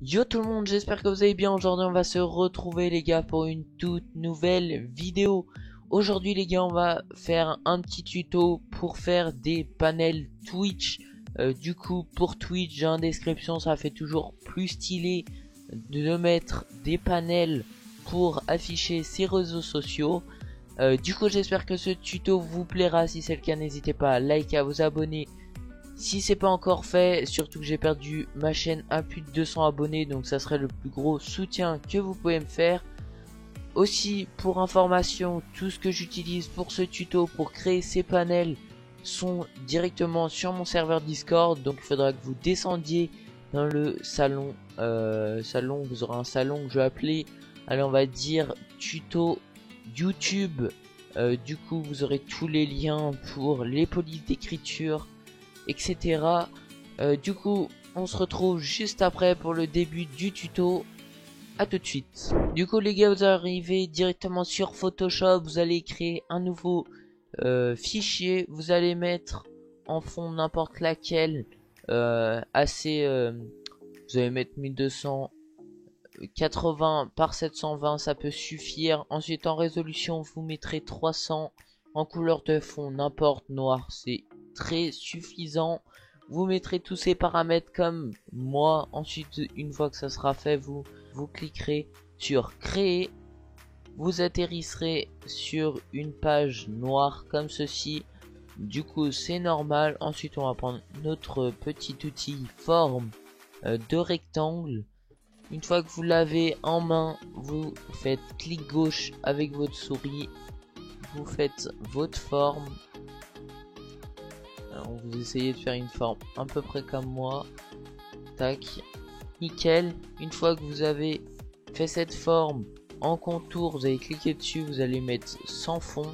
Yo tout le monde, j'espère que vous allez bien. Aujourd'hui on va se retrouver les gars pour une toute nouvelle vidéo. Aujourd'hui les gars on va faire un petit tuto pour faire des panels Twitch. Du coup pour Twitch j'ai en description, ça fait toujours plus stylé de mettre des panels pour afficher ses réseaux sociaux. Du coup j'espère que ce tuto vous plaira. Si c'est le cas, n'hésitez pas à liker, à vous abonner si c'est pas encore fait, surtout que j'ai perdu ma chaîne à plus de 200 abonnés, donc ça serait le plus gros soutien que vous pouvez me faire. Aussi, pour information, tout ce que j'utilise pour ce tuto pour créer ces panels sont directement sur mon serveur Discord, donc il faudra que vous descendiez dans le salon. Vous aurez un salon que je vais appeler, allez on va dire tuto YouTube. Du coup vous aurez tous les liens pour les polices d'écriture, etc. Du coup, on se retrouve juste après pour le début du tuto. À tout de suite. Du coup, les gars, vous arrivez directement sur Photoshop. Vous allez créer un nouveau fichier. Vous allez mettre en fond n'importe laquelle. Vous allez mettre 1280 par 720, ça peut suffire. Ensuite, en résolution, vous mettrez 300. En couleur de fond, n'importe, noir, c'est très suffisant. Vous mettrez tous ces paramètres comme moi. Ensuite, une fois que ça sera fait, vous cliquerez sur créer. Vous atterrisserez sur une page noire comme ceci. Du coup c'est normal. Ensuite on va prendre notre petit outil forme de rectangle. Une fois que vous l'avez en main, vous faites clic gauche avec votre souris. Vous faites votre forme. Alors, vous essayez de faire une forme à peu près comme moi. Tac. Nickel. Une fois que vous avez fait cette forme en contour, vous allez cliquer dessus. Vous allez mettre sans fond.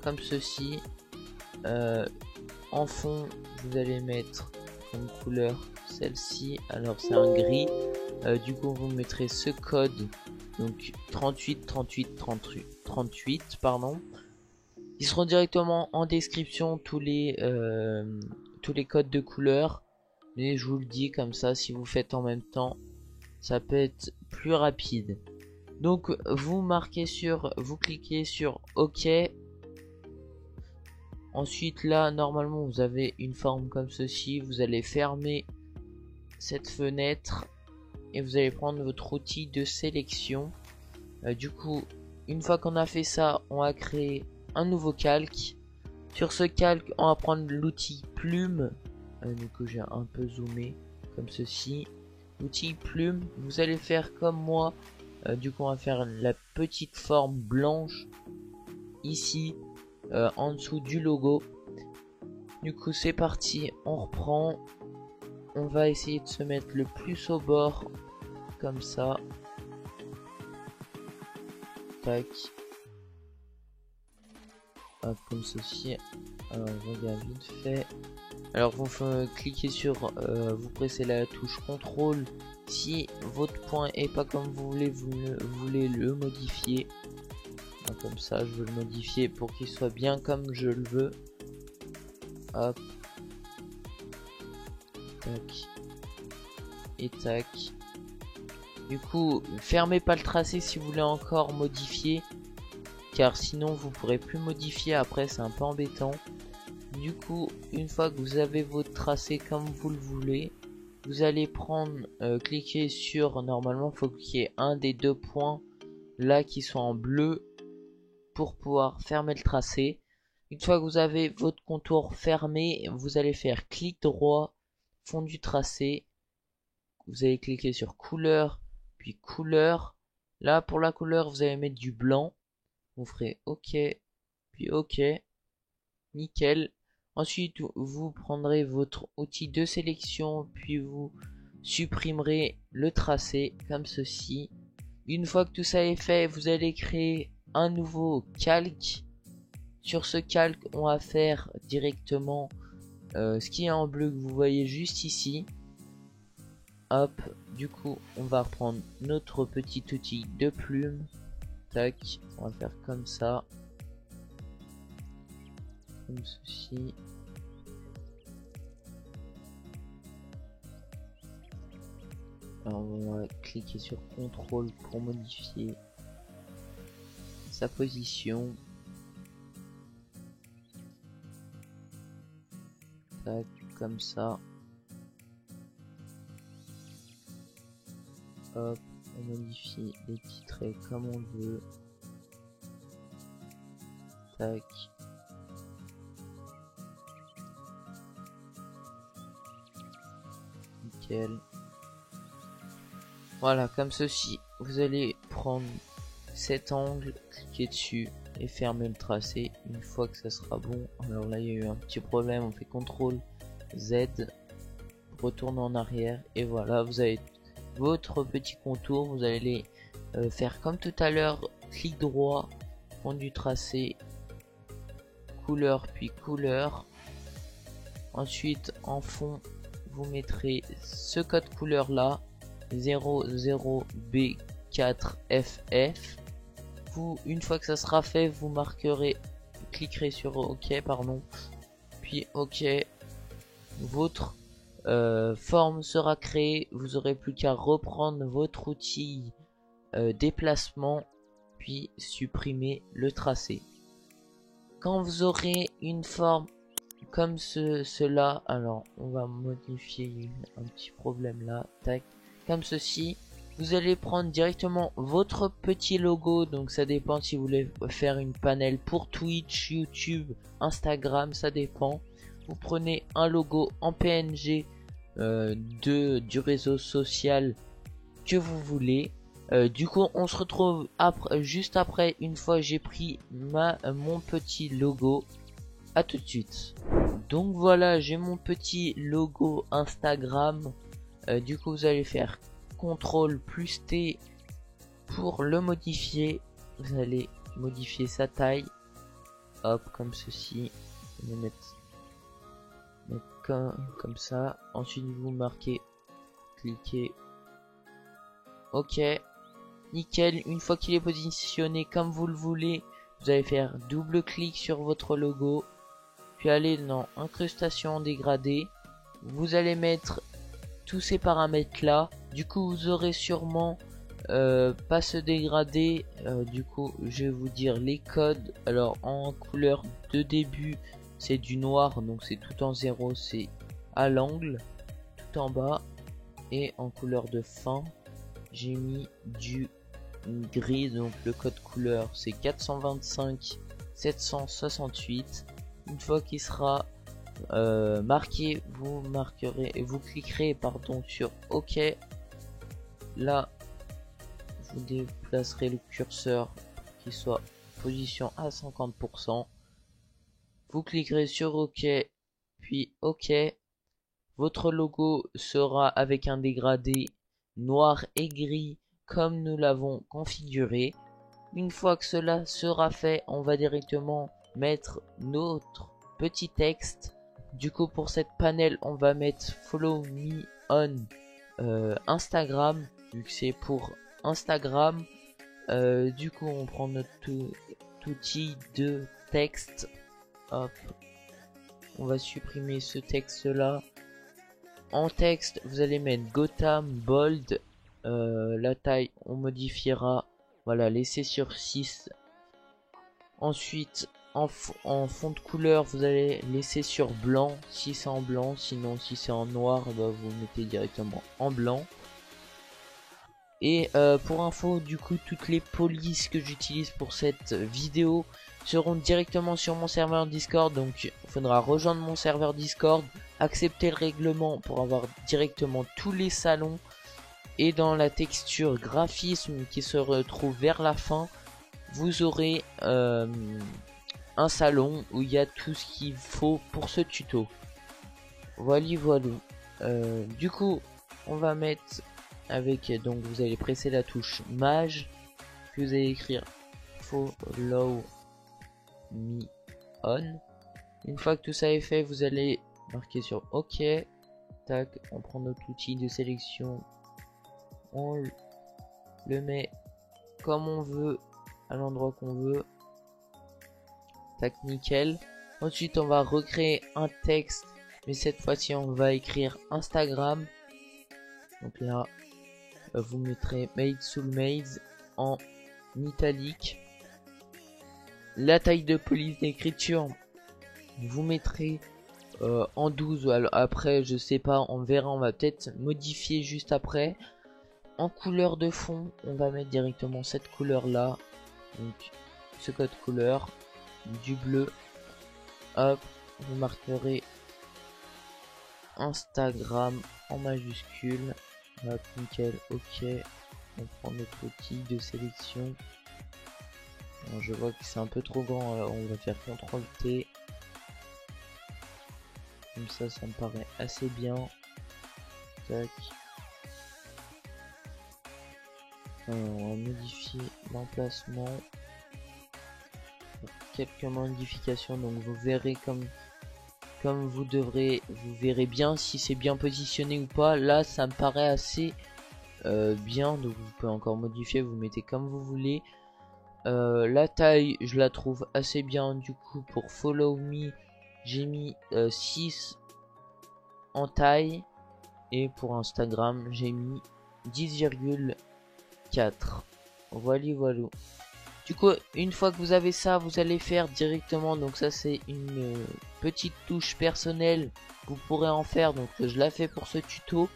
Comme ceci. En fond, vous allez mettre comme couleur celle-ci. Alors c'est un gris. Du coup vous mettrez ce code. Donc 38 pardon. Ils seront directement en description tous les codes de couleur, mais je vous le dis comme ça, si vous faites en même temps ça peut être plus rapide. Donc vous cliquez sur OK. Ensuite là normalement vous avez une forme comme ceci. Vous allez fermer cette fenêtre et vous allez prendre votre outil de sélection. Du coup une fois qu'on a fait ça, on va créer un nouveau calque. Sur ce calque on va prendre l'outil plume. Du coup j'ai un peu zoomé comme ceci. L'outil plume, vous allez faire comme moi. Du coup on va faire la petite forme blanche ici en dessous du logo. Du coup c'est parti, on reprend. On va essayer de se mettre le plus au bord comme ça. Tac. Hop, comme ceci. Alors je regarde vite fait. Alors vous cliquez sur vous pressez la touche contrôle. Si votre point est pas comme vous voulez, vous voulez le modifier. Donc, comme ça je veux le modifier pour qu'il soit bien comme je le veux. Hop. Tac. Et tac. Du coup fermez pas le tracé si vous voulez encore modifier, car sinon vous pourrez plus modifier après, c'est un peu embêtant. Du coup une fois que vous avez votre tracé comme vous le voulez, vous allez prendre cliquer sur, normalement il faut cliquer un des deux points là qui sont en bleu pour pouvoir fermer le tracé. Une fois que vous avez votre contour fermé, vous allez faire clic droit, fond du tracé. Vous allez cliquer sur couleur, puis couleur. Là pour la couleur vous allez mettre du blanc. Vous ferez OK, puis OK. Nickel. Ensuite vous prendrez votre outil de sélection, puis vous supprimerez le tracé comme ceci. Une fois que tout ça est fait, vous allez créer un nouveau calque. Sur ce calque on va faire directement ce qui est en bleu que vous voyez juste ici. Hop, du coup on va reprendre notre petit outil de plume. Tac, on va faire comme ça, comme ceci. Alors on va cliquer sur CTRL pour modifier sa position. Tac, comme ça. Hop, on modifie les petits traits comme on veut. Tac. Nickel. Voilà, comme ceci. Vous allez prendre cet angle, cliquer dessus et fermer le tracé une fois que ça sera bon. Alors là, il y a eu un petit problème. On fait CTRL Z, retourne en arrière et voilà, vous avez votre petit contour. Vous allez faire comme tout à l'heure, clic droit, fond du tracé, couleur puis couleur. Ensuite en fond vous mettrez ce code couleur là 00B4FF. Vous, une fois que ça sera fait, vous marquerez, cliquerez sur OK pardon, puis OK. Votre forme sera créée. Vous aurez plus qu'à reprendre votre outil déplacement puis supprimer le tracé. Quand vous aurez une forme comme cela, alors on va modifier un petit problème là, tac, comme ceci. Vous allez prendre directement votre petit logo, donc ça dépend si vous voulez faire une panel pour Twitch, YouTube, Instagram, ça dépend. Vous prenez un logo en PNG du réseau social que vous voulez. Du coup on se retrouve juste après, une fois j'ai pris mon petit logo. À tout de suite. Donc voilà, j'ai mon petit logo Instagram. Du coup vous allez faire CTRL plus T pour le modifier. Vous allez modifier sa taille, hop, comme ceci. On va mettre comme ça. Ensuite vous marquez, cliquez OK, nickel. Une fois qu'il est positionné comme vous le voulez, vous allez faire double clic sur votre logo, puis aller dans incrustation dégradée. Vous allez mettre tous ces paramètres là. Du coup vous aurez sûrement pas ce dégradé. Du coup je vais vous dire les codes. Alors en couleur de début c'est du noir, donc c'est tout en 0, c'est à l'angle tout en bas. Et en couleur de fin j'ai mis du gris, donc le code couleur c'est 425 768. Une fois qu'il sera marqué, vous marquerez et vous cliquerez sur OK. Là vous déplacerez le curseur qui soit position à 50%. Vous cliquerez sur OK puis OK. Votre logo sera avec un dégradé noir et gris comme nous l'avons configuré. Une fois que cela sera fait, on va directement mettre notre petit texte. Du coup pour cette panel on va mettre follow me on Instagram, vu que c'est pour Instagram. Du coup on prend notre outil de texte, hop, on va supprimer ce texte là. En texte vous allez mettre Gotham bold, la taille on modifiera, voilà, laissez sur 6. Ensuite en fond de couleur vous allez laisser sur blanc si c'est en blanc, sinon si c'est en noir bah, vous mettez directement en blanc. Et pour info, du coup toutes les polices que j'utilise pour cette vidéo seront directement sur mon serveur Discord, donc il faudra rejoindre mon serveur Discord, accepter le règlement pour avoir directement tous les salons. Et dans la texture graphisme qui se retrouve vers la fin, vous aurez un salon où il y a tout ce qu'il faut pour ce tuto. Voilà. Du coup on va mettre avec, donc vous allez presser la touche maj, puis vous allez écrire follow me on. Une fois que tout ça est fait, vous allez marquer sur OK. Tac, on prend notre outil de sélection, on le met comme on veut, à l'endroit qu'on veut. Tac, nickel. Ensuite on va recréer un texte, mais cette fois-ci on va écrire Instagram. Donc là vous mettrez Made Soulmates en italique. La taille de police d'écriture, vous mettrez en 12. Alors après, je sais pas, on verra, on va peut-être modifier juste après. En couleur de fond, on va mettre directement cette couleur là. Donc ce code couleur, du bleu. Hop, vous marquerez Instagram en majuscule. Hop, nickel, ok. On prend notre outil de sélection. Alors, je vois que c'est un peu trop grand, alors on va faire CTRL T. Comme ça me paraît assez bien. Tac. Alors, on va modifier l'emplacement. Quelques modifications, donc vous verrez comme vous verrez bien si c'est bien positionné ou pas. Là ça me paraît assez bien, donc vous pouvez encore modifier, vous mettez comme vous voulez. La taille je la trouve assez bien, du coup pour follow me j'ai mis 6 en taille, et pour Instagram j'ai mis 10,4. Voilà. Du coup, une fois que vous avez ça, vous allez faire directement, donc ça c'est une petite touche personnelle, vous pourrez en faire, donc je la fais pour ce tuto.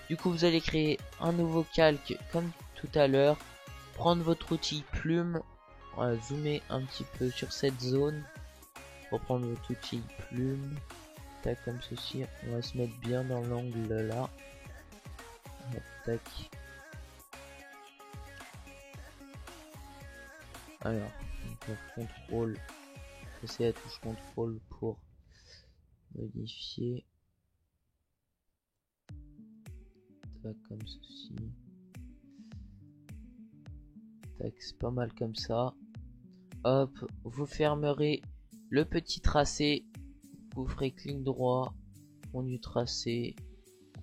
Du coup, vous allez créer un nouveau calque comme tout à l'heure, prendre votre outil plume, zoomer un petit peu sur cette zone, pour prendre votre outil plume, tac comme ceci, on va se mettre bien dans l'angle là, tac. Alors, contrôle, c'est la touche contrôle pour modifier. Tac, comme ceci. Tac, c'est pas mal comme ça. Hop, vous fermerez le petit tracé. Vous ferez clic droit, fond du tracé,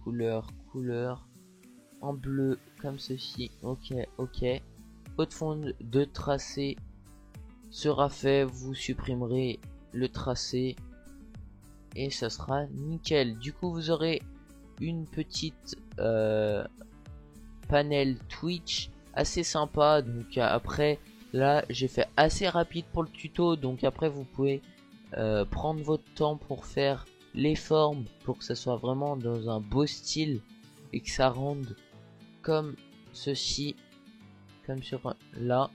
couleur, en bleu comme ceci. Ok. Votre fond de tracé sera fait, vous supprimerez le tracé et ça sera nickel. Du coup vous aurez une petite panel Twitch assez sympa. Donc après là j'ai fait assez rapide pour le tuto, donc après vous pouvez prendre votre temps pour faire les formes pour que ça soit vraiment dans un beau style et que ça rende comme ceci, comme sur là,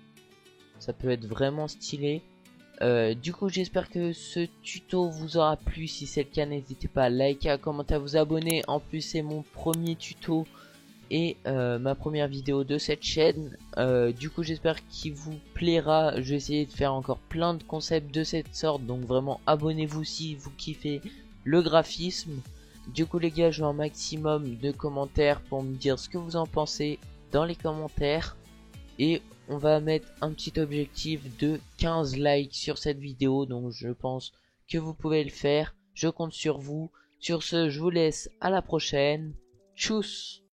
ça peut être vraiment stylé. Du coup j'espère que ce tuto vous aura plu. Si c'est le cas, n'hésitez pas à liker, à commenter, à vous abonner. En plus c'est mon premier tuto et ma première vidéo de cette chaîne. Du coup j'espère qu'il vous plaira. Je vais essayer de faire encore plein de concepts de cette sorte, donc vraiment abonnez-vous si vous kiffez le graphisme. Du coup les gars, je veux un maximum de commentaires pour me dire ce que vous en pensez dans les commentaires, et on va mettre un petit objectif de 15 likes sur cette vidéo, donc je pense que vous pouvez le faire, je compte sur vous. Sur ce, je vous laisse, à la prochaine, tchuss.